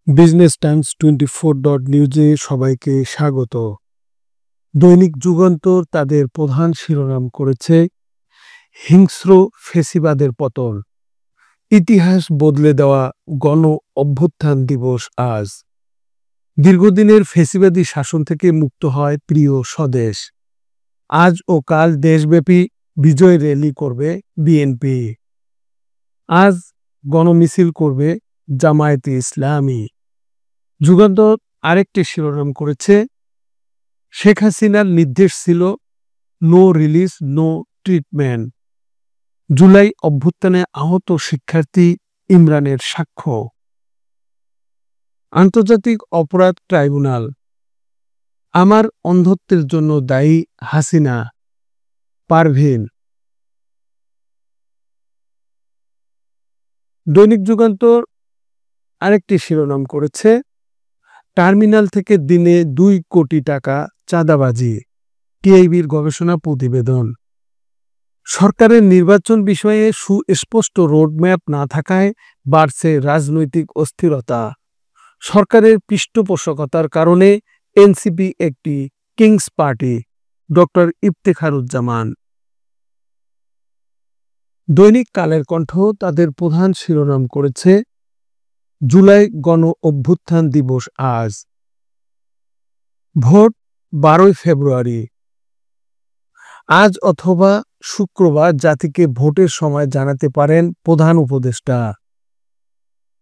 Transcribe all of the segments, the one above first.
Business Times 24 নিউজে সবাইকে স্বাগত। দৈনিক যুগান্তর তাদের প্রধান শিরোনাম করেছে হিংস্র ফ্যাসিবাদের পতন, ইতিহাস বদলে দেওয়া গণ অভ্যুত্থান দিবস আজ। দীর্ঘদিনের ফ্যাসিবাদী শাসন থেকে মুক্ত হয় প্রিয় স্বদেশ। আজ ও কাল দেশব্যাপী বিজয় র্যালি করবে বিএনপি। আজ গণমিছিল করবে জামায়াতে ইসলামী। যুগান্তর আরেকটি শিরোনাম করেছে শেখ হাসিনার নির্দেশ ছিল নো রিলিজ নো ট্রিটমেন্ট, জুলাই অভ্যুত্থানে আহত শিক্ষার্থী ইমরানের সাক্ষ্য। আন্তর্জাতিক অপরাধ ট্রাইব্যুনাল, আমার অন্ধত্বের জন্য দায়ী হাসিনা, পারভীন। দৈনিক যুগান্তর আরেকটি শিরোনাম করেছে টার্মিনাল থেকে দিনে 2 কোটি টাকা চাঁদাবাজি, টিআইবির গবেষণা প্রতিবেদন। সরকারের নির্বাচন বিষয়ে সুস্পষ্ট রোডম্যাপ না থাকায় বাড়ছে রাজনৈতিক অস্থিরতা। সরকারের পৃষ্ঠপোষকতার কারণে এনসিপি একটি কিংস পার্টি, ডক্টর ইফতেখারুজ্জামান। দৈনিক কালের কণ্ঠ তাদের প্রধান শিরোনাম করেছে জুলাই গণ অভ্যুত্থান দিবস আজ। ভোট 12 ফেব্রুয়ারি। আজ অথবা শুক্রবার জাতিকে ভোটের সময় জানাতে পারেন প্রধান উপদেষ্টা।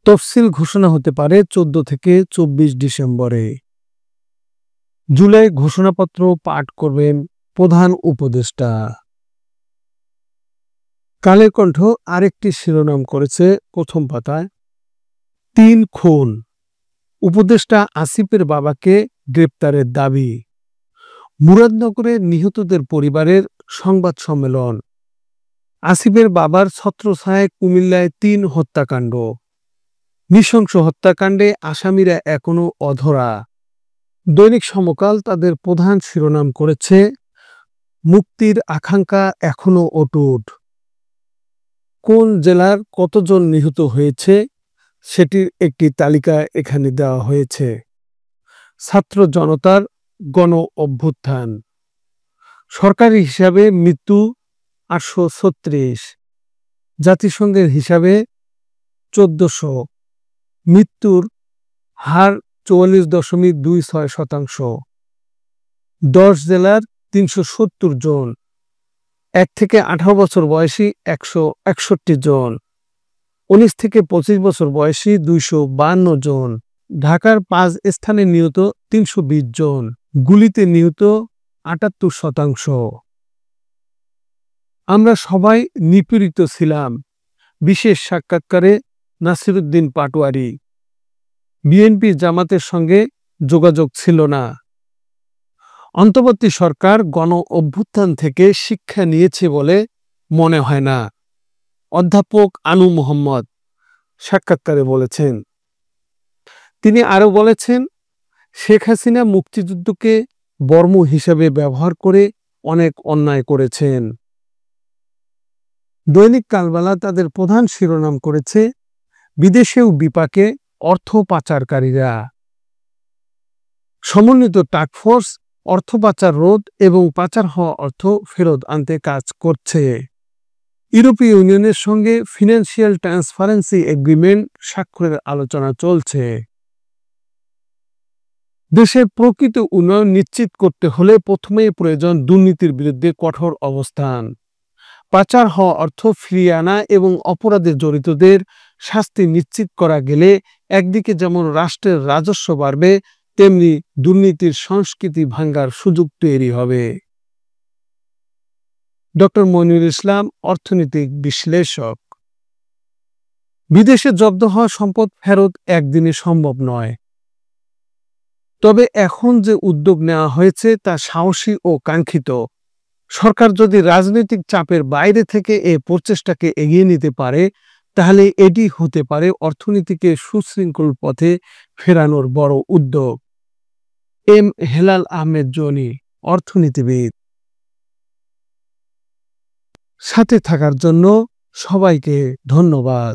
তফসিল ঘোষণা হতে পারে 14 থেকে 24 ডিসেম্বরে। জুলাই ঘোষণাপত্র পাঠ করবেন প্রধান উপদেষ্টা। কালের কণ্ঠ আরেকটি শিরোনাম করেছে প্রথম পাতায় 3 খুন, উপদেষ্টা আসিফের বাবাকে গ্রেপ্তারের দাবি। মুরাদনগরে নিহতদের পরিবারের সংবাদ সম্মেলন। আসিফের বাবার ছত্রছায়ায় কুমিল্লায় 3 হত্যাকাণ্ড, নৃশংস হত্যাকাণ্ডে আসামিরা এখনো অধরা। দৈনিক সমকাল তাদের প্রধান শিরোনাম করেছে মুক্তির আকাঙ্ক্ষা এখনো অটুট। কোন জেলার কতজন নিহত হয়েছে সেটির একটি তালিকা এখানে দেওয়া হয়েছে। ছাত্র জনতার গণ অভ্যুত্থান, সরকারি হিসাবে মৃত্যু 836, জাতিসংঘের হিসাবে 1400, মৃত্যুর হার 44.26%। 10 জেলার 370 জন, 1 থেকে 18 বছর বয়সী 161 জন, 19 থেকে 25 বছর বয়সী 252 জন। ঢাকার 5 স্থানে নিহত 320 জন, গুলিতে নিহত 78%। আমরা সবাই নিপীড়িত ছিলাম, বিশেষ সাক্ষাৎকারে নাসিরুদ্দিন পাটোয়ারি। বিএনপি জামাতের সঙ্গে যোগাযোগ ছিল না। অন্তর্বর্তী সরকার গণ অভ্যুত্থান থেকে শিক্ষা নিয়েছে বলে মনে হয় না, অধ্যাপক আনু মোহাম্মদ সাক্ষাৎকারে বলেছেন। তিনি আরও বলেছেন শেখ হাসিনা মুক্তিযুদ্ধকে বর্ম হিসেবে ব্যবহার করে অনেক অন্যায় করেছেন। দৈনিক কালবেলা তাদের প্রধান শিরোনাম করেছে বিদেশেও বিপাকে অর্থ পাচারকারীরা। সমন্বিত টাস্কফোর্স অর্থ পাচার রোধ এবং পাচার হওয়া অর্থ ফেরত আনতে কাজ করছে। ইউরোপীয় ইউনিয়নের সঙ্গে ফিনান্সিয়াল ট্রান্সপারেন্সি এগ্রিমেন্ট স্বাক্ষরের আলোচনা চলছে। দেশের প্রকৃত উন্নয়ন নিশ্চিত করতে হলে প্রথমেই প্রয়োজন দুর্নীতির বিরুদ্ধে কঠোর অবস্থান। পাচার হওয়া অর্থ ফিরিয়ে আনা এবং অপরাধে জড়িতদের শাস্তি নিশ্চিত করা গেলে একদিকে যেমন রাষ্ট্রের রাজস্ব বাড়বে, তেমনি দুর্নীতির সংস্কৃতি ভাঙার সুযোগ তৈরি হবে। ডক্টর মনিরুল ইসলাম, অর্থনৈতিক বিশ্লেষক। বিদেশে জব্দ হওয়া সম্পদ ফেরত একদিনে সম্ভব নয়, তবে এখন যে উদ্যোগ নেওয়া হয়েছে তা সাহসী ও কাঙ্ক্ষিত। সরকার যদি রাজনৈতিক চাপের বাইরে থেকে এই প্রচেষ্টাকে এগিয়ে নিতে পারে, তাহলে এটি হতে পারে অর্থনীতিকে সুশৃঙ্খল পথে ফেরানোর বড় উদ্যোগ। এম হেলাল আহমেদ জনি, অর্থনীতিবিদ। সাথে থাকার জন্য সবাইকে ধন্যবাদ।